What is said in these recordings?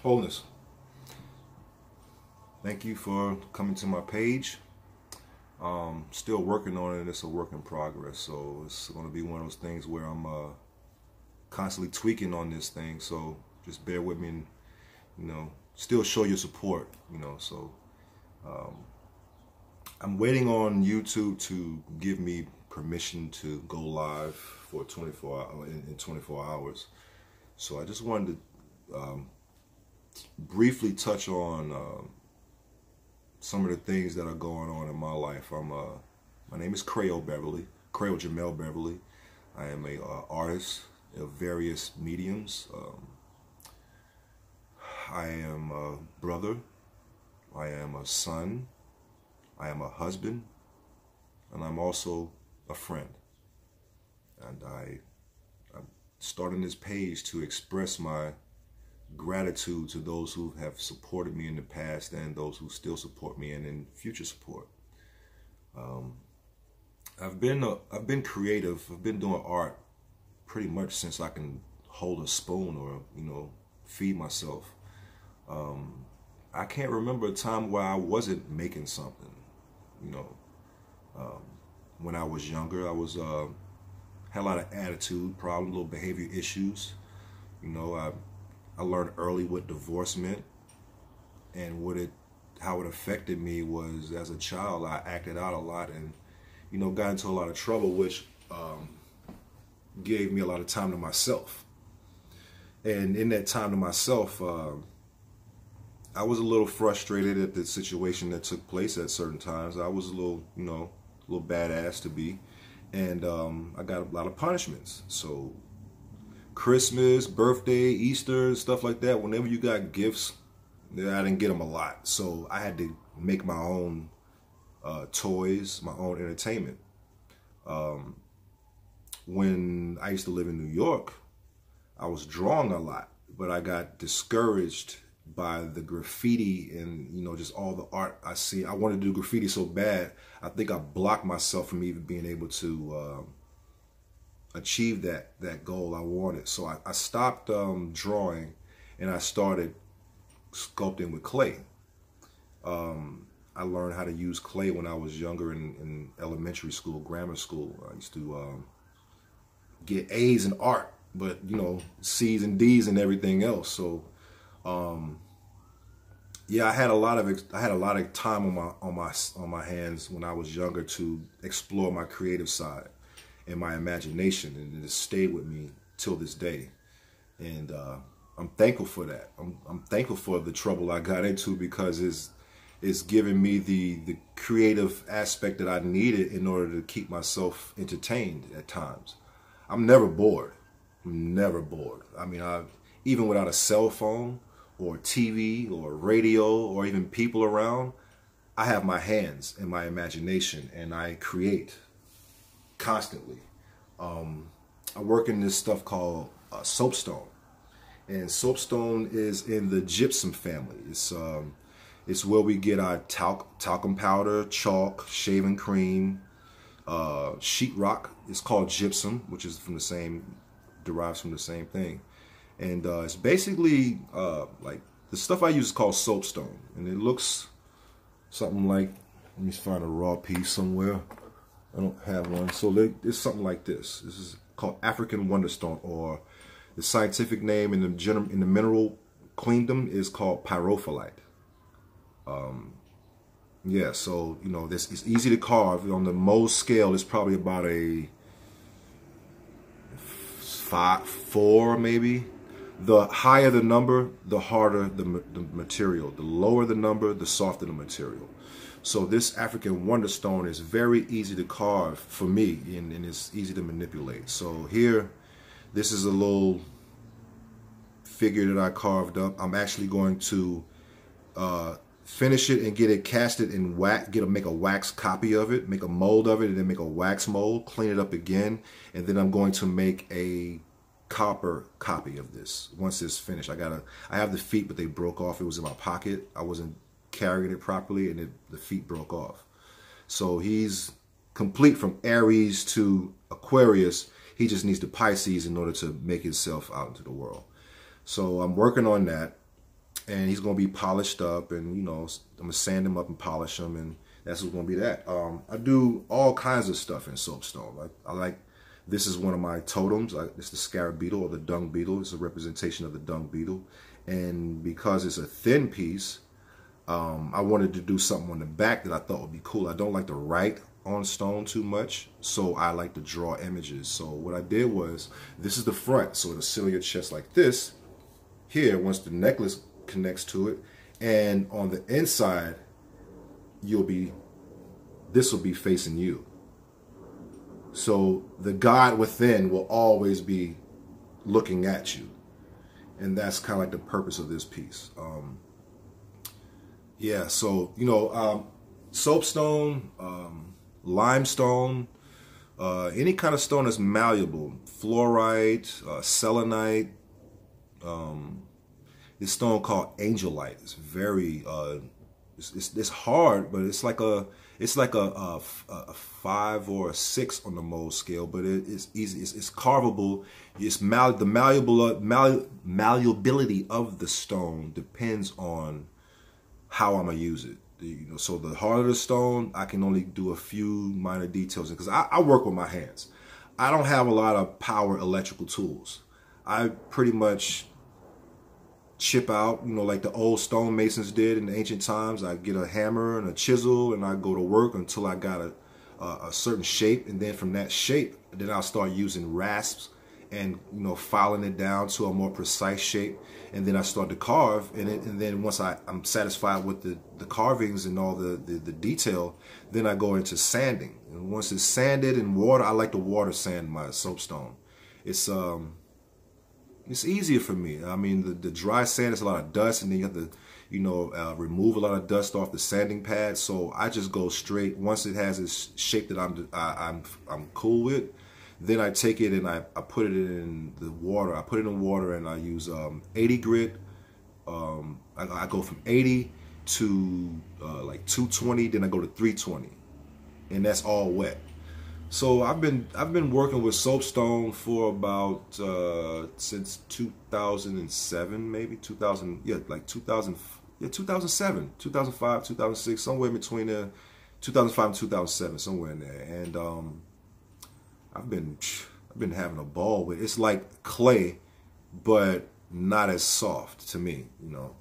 Wholeness. Thank you for coming to my page. Still working on it. It's a work in progress. So it's going to be one of those things where I'm constantly tweaking on this thing. So just bear with me and, still show your support, So I'm waiting on YouTube to give me permission to go live for 24 in 24 hours. So I just wanted to briefly touch on some of the things that are going on in my life. My name is Crayo Beverly, Crayo Jamel Beverly. I am a artist of various mediums. I am a brother. I am a son. I am a husband, and I'm also a friend. And I'm starting this page to express my gratitude to those who have supported me in the past and those who still support me and in future support. I've been creative. I've been doing art pretty much since I can hold a spoon or feed myself. I can't remember a time where I wasn't making something. When I was younger, I was had a lot of attitude problems, little behavior issues. I learned early what divorce meant, and how it affected me was, as a child, I acted out a lot and got into a lot of trouble, which gave me a lot of time to myself. And in that time to myself, I was a little frustrated at the situation that took place at certain times. I was a little badass to be, and I got a lot of punishments. So Christmas, birthday, Easter, stuff like that, whenever you got gifts, I didn't get them a lot. So I had to make my own toys, my own entertainment. When I used to live in New York, I was drawing a lot, but I got discouraged by the graffiti and just all the art I see. I wanted to do graffiti so bad, I think I blocked myself from even being able to achieve that goal I wanted. So I stopped drawing and I started sculpting with clay. I learned how to use clay when I was younger in elementary school, grammar school. I used to get A's in art, but C's and D's and everything else. So yeah, I had a lot of time on my hands when I was younger to explore my creative side and my imagination, and it stayed with me till this day. And I'm thankful for that. I'm thankful for the trouble I got into, because it's given me the creative aspect that I needed in order to keep myself entertained at times. I'm never bored. I'm never bored. I mean, even without a cell phone or TV or radio or even people around, I have my hands and my imagination, and I create constantly. I work in this stuff called soapstone, and soapstone is in the gypsum family. It's where we get our talcum powder, chalk, shaving cream, sheetrock. It's called gypsum, which is derives from the same thing. And it's basically like the stuff I use is called soapstone, and it looks something like, let me find a raw piece somewhere. I don't have one. So it's something like this. This is called African Wonderstone, or the scientific name in the mineral queendom is called pyrophyllite. Yeah, so it's easy to carve. On the Mohs scale, it's probably about a 4 maybe. The higher the number, the harder the material. The lower the number, the softer the material. So this African Wonderstone is very easy to carve for me, and it's easy to manipulate. So here, this is a little figure that I carved up. I'm actually going to finish it and get it casted in wax, make a wax copy of it, make a mold of it, and then make a wax mold, clean it up again, and then I'm going to make a copper copy of this once it's finished. I have the feet, but they broke off. It was in my pocket. I wasn't carrying it properly, and the feet broke off. So he's complete from Aries to Aquarius. He just needs the Pisces in order to make himself out into the world. So I'm working on that. and he's gonna be polished up, and you know, I'm gonna sand him up and polish him, and that's what's gonna be that. I do all kinds of stuff in soapstone. I like, this is one of my totems. It's the scarab beetle, or the dung beetle. It's a representation of the dung beetle, and because it's a thin piece, I wanted to do something on the back that I thought would be cool. I don't like to write on stone too much, so I like to draw images. So what I did was, this is the front, so it'll seal your chest like this here once the necklace connects to it, and on the inside this will be facing you, so the God within will always be looking at you, and that's kind of like the purpose of this piece. Yeah, so you know, soapstone, limestone, any kind of stone that's malleable, fluorite, selenite, this stone called angelite. It's very it's hard, but it's like a 5 or a 6 on the Mohs scale, but it's easy. It's carvable. The malleability of the stone depends on how I'm gonna use it. You know, so the harder the stone, I can only do a few minor details, because I work with my hands. I don't have a lot of power electrical tools. I pretty much chip out, you know, like the old stonemasons did in the ancient times. I get a hammer and a chisel, and I go to work until I got a certain shape, and then from that shape, then I'll start using rasps and, you know, filing it down to a more precise shape, and then I start to carve, and then once I'm satisfied with the carvings and all the detail, then I go into sanding. And once it's sanded in water, I like to water sand my soapstone. It's easier for me. I mean, the dry sand is a lot of dust, and then you have to, you know, remove a lot of dust off the sanding pad. So I just go straight. Once it has this shape that I'm cool with, then I take it and I put it in the water. I put it in water, and I use 80 grit. I go from 80 to like 220, then I go to 320, and that's all wet. So I've been working with soapstone for about since 2007, maybe 2000, yeah, like 2000, yeah, 2007, 2005, 2006, somewhere in between there, 2005 and 2007, somewhere in there. And I've been having a ball with it. It's like clay, but not as soft to me, you know.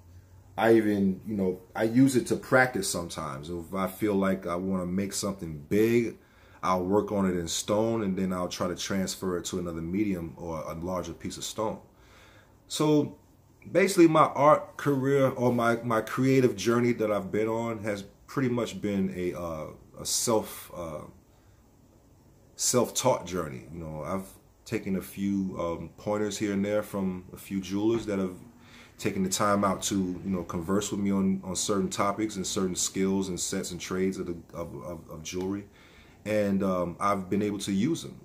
I even, you know, I use it to practice sometimes. If I feel like I want to make something big, I'll work on it in stone, and then I'll try to transfer it to another medium or a larger piece of stone. So basically my art career, or my creative journey that I've been on, has pretty much been a self-taught journey. You know, I've taken a few pointers here and there from a few jewelers that have taken the time out to, you know, converse with me on certain topics and certain skills and sets and trades of jewelry. And I've been able to use them.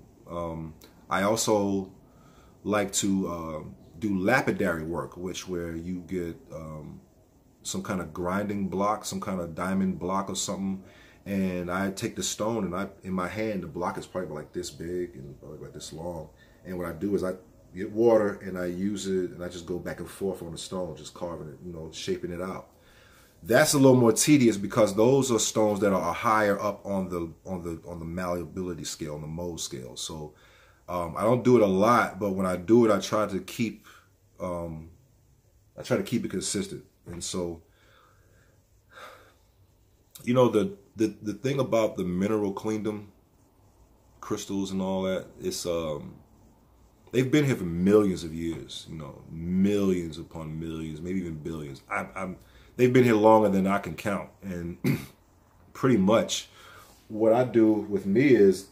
I also like to do lapidary work, where you get some kind of grinding block, some kind of diamond block or something, and I take the stone, and in my hand, the block is probably like this big and like this long. And what I do is I get water, and I use it, and I just go back and forth on the stone, just carving it, you know, shaping it out. That's a little more tedious, because those are stones that are higher up on the malleability scale, on the Mohs scale. So I don't do it a lot, but when I do it, I try to keep it consistent. And so, you know, the thing about the mineral queendom, crystals and all that, it's they've been here for millions of years. You know, millions upon millions, maybe even billions. They've been here longer than I can count. And pretty much what I do with me is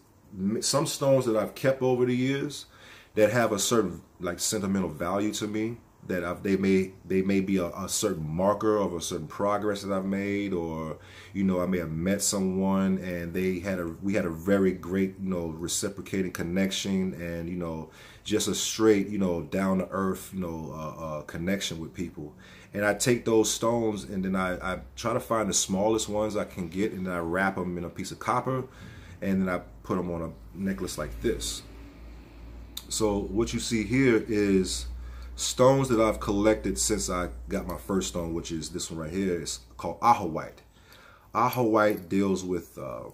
some stones that I've kept over the years that have a certain like sentimental value to me, that they may be a certain marker of a certain progress that I've made, or, you know, I may have met someone and we had a very great, you know, reciprocating connection, and, you know, just a straight, you know, down to earth, you know, connection with people. And I take those stones, and then I try to find the smallest ones I can get, and then I wrap them in a piece of copper, and then I put them on a necklace like this. So what you see here is stones that I've collected since I got my first stone, which is this one right here, is called Ahawite. Ahawite deals with the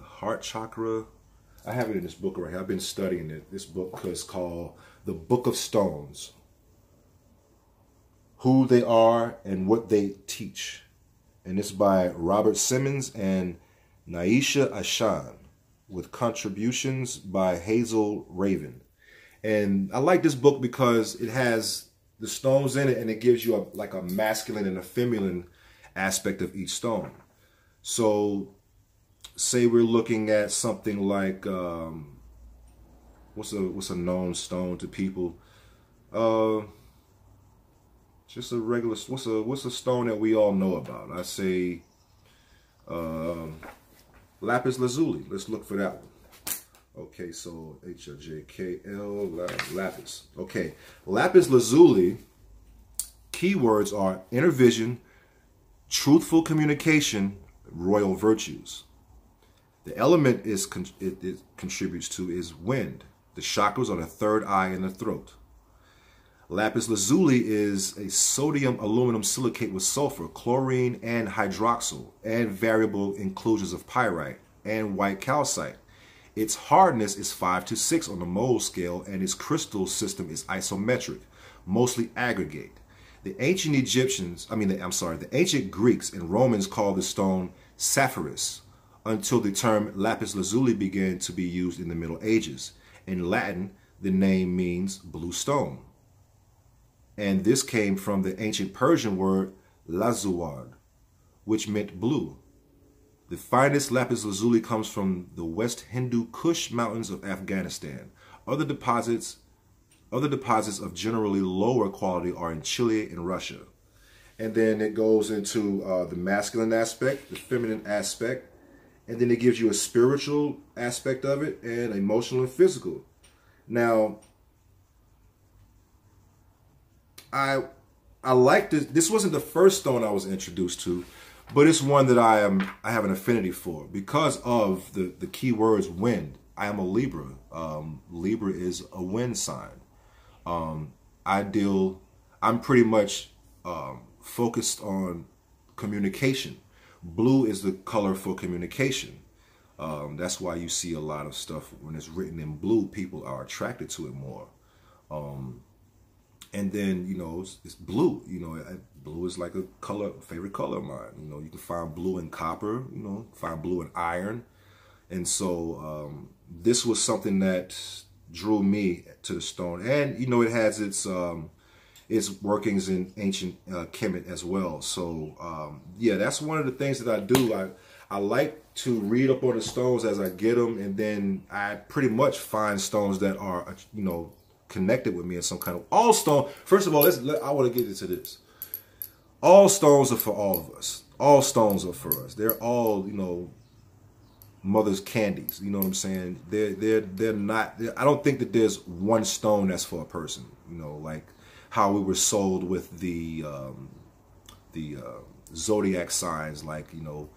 heart chakra. I have it in this book right here. I've been studying it. This book is called The Book of Stones. Who they are and what they teach. And it's by Robert Simmons and Naisha Ashan, with contributions by Hazel Raven. And I like this book because it has the stones in it, and it gives you like a masculine and a feminine aspect of each stone. So say we're looking at something like what's a known stone to people? Just a regular, what's a stone that we all know about? I say lapis lazuli. Let's look for that one. Okay, so H-O-J-K-L, lapis. Okay, lapis lazuli, keywords are inner vision, truthful communication, royal virtues. The element it contributes to is wind. The chakras are the third eye and the throat. Lapis lazuli is a sodium aluminum silicate with sulfur, chlorine, and hydroxyl, and variable inclusions of pyrite and white calcite. Its hardness is 5 to 6 on the Mohs scale, and its crystal system is isometric, mostly aggregate. The ancient the ancient Greeks and Romans called the stone sapphirus, until the term lapis lazuli began to be used in the Middle Ages. In Latin, the name means blue stone. And this came from the ancient Persian word lazuard, which meant blue. The finest lapis lazuli comes from the West Hindu Kush mountains of Afghanistan. Other deposits of generally lower quality are in Chile and Russia. And then it goes into the masculine aspect, the feminine aspect, and then it gives you a spiritual aspect of it, and emotional and physical. Now, I like this. This wasn't the first stone I was introduced to, but it's one that I have an affinity for because of the key words wind. I am a Libra. Libra is a wind sign. I'm pretty much focused on communication. Blue is the color for communication. That's why you see a lot of stuff when it's written in blue, people are attracted to it more. And then, you know, it's blue. You know, blue is like a favorite color of mine. You know, you can find blue in copper, you know, find blue in iron. And so this was something that drew me to the stone. And, you know, it has its workings in ancient Kemet as well. So, yeah, that's one of the things that I do. I like to read up on the stones as I get them. And then I pretty much find stones that are, you know, connected with me in some kind of all stone. First of all, I want to get into this. All stones are for all of us. All stones are for us. They're all, you know, mother's candies. You know what I'm saying? They're not. I don't think that there's one stone that's for a person. You know, like how we were sold with the zodiac signs, like, you know,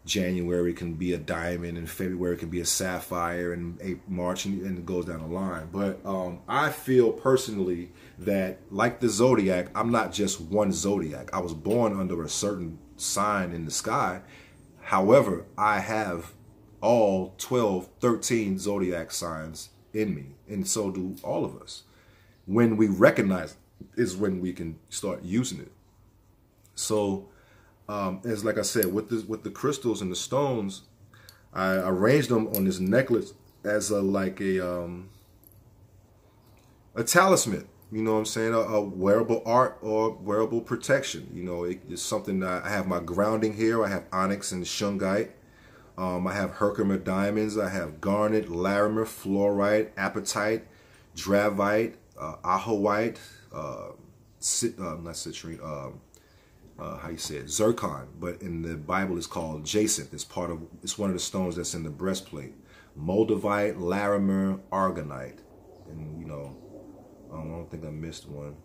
January can be a diamond, and February can be a sapphire, and March, and it goes down the line. But I feel personally that, like the zodiac, I'm not just one zodiac. I was born under a certain sign in the sky. However, I have all 12, 13 zodiac signs in me, and so do all of us. When we recognize it is when we can start using it. So as like I said, with the crystals and the stones, I arranged them on this necklace as a talisman. You know what I'm saying? A wearable art or wearable protection. You know, it's something that I have my grounding here. I have onyx and shungite. I have Herkimer diamonds. I have garnet, larimer, fluorite, apatite, dravite, ahawite, not citrine. How you say it, zircon, but in the Bible it's called jacinth. It's one of the stones that's in the breastplate. Moldavite, larimer, argonite, and you know, I don't think I missed one.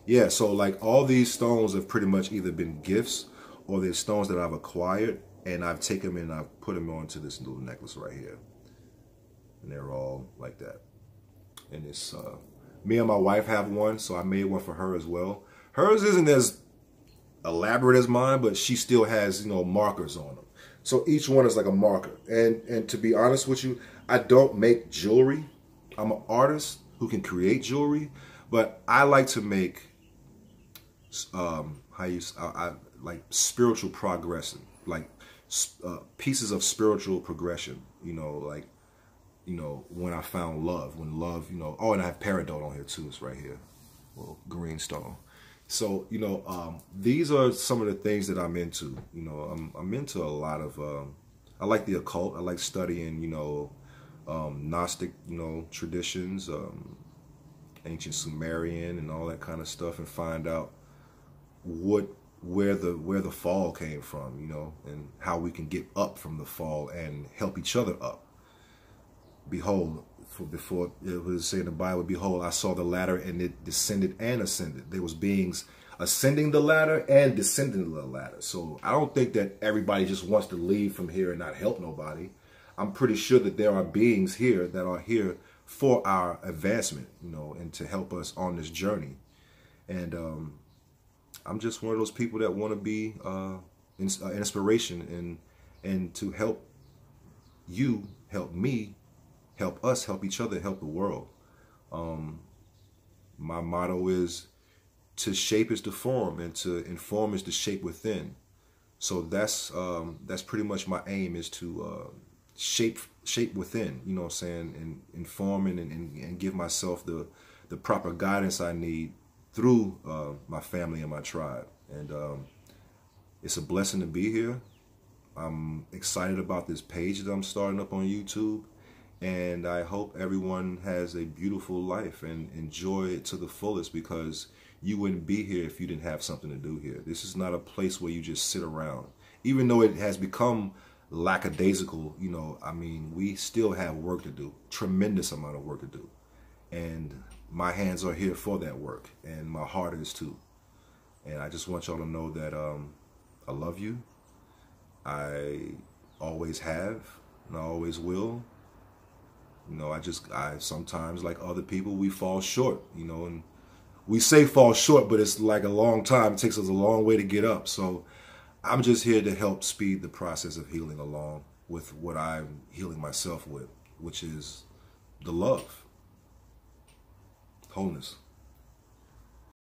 Yeah, so like all these stones have pretty much either been gifts or they're stones that I've acquired, and I've taken them and I've put them onto this little necklace right here, and they're all like that. And it's Me and my wife have one, so I made one for her as well. Hers isn't as elaborate as mine, but she still has, you know, markers on them. So each one is like a marker. And to be honest with you, I don't make jewelry. I'm an artist who can create jewelry, but I like to make I like spiritual progression, like pieces of spiritual progression. You know, like, you know, when I found love, when love, you know. Oh, and I have peridot on here too. It's right here, little green stone. So, you know, these are some of the things that I'm into. You know, I'm into a lot of, I like the occult. I like studying, you know, Gnostic, you know, traditions, ancient Sumerian and all that kind of stuff, and find out where the fall came from, you know, and how we can get up from the fall and help each other up. Behold, before it was saying in the Bible, behold, I saw the ladder and it descended and ascended. There was beings ascending the ladder and descending the ladder. So I don't think that everybody just wants to leave from here and not help nobody. I'm pretty sure that there are beings here that are here for our advancement, you know, and to help us on this journey. And I'm just one of those people that want to be inspiration and to help you, help me, help us, help each other, help the world. My motto is to shape is to form, and to inform is to shape within. So that's pretty much my aim, is to shape within, you know what I'm saying, and inform and give myself the proper guidance I need through my family and my tribe. And it's a blessing to be here. I'm excited about this page that I'm starting up on YouTube. And I hope everyone has a beautiful life and enjoy it to the fullest, because you wouldn't be here if you didn't have something to do here. This is not a place where you just sit around. Even though it has become lackadaisical, you know, I mean, we still have work to do, tremendous amount of work to do. And my hands are here for that work, and my heart is too. And I just want y'all to know that I love you. I always have, and I always will. You know, I sometimes, like other people, we fall short, you know, and we say fall short, but it's like a long time. It takes us a long way to get up. So I'm just here to help speed the process of healing along with what I'm healing myself with, which is the love, wholeness.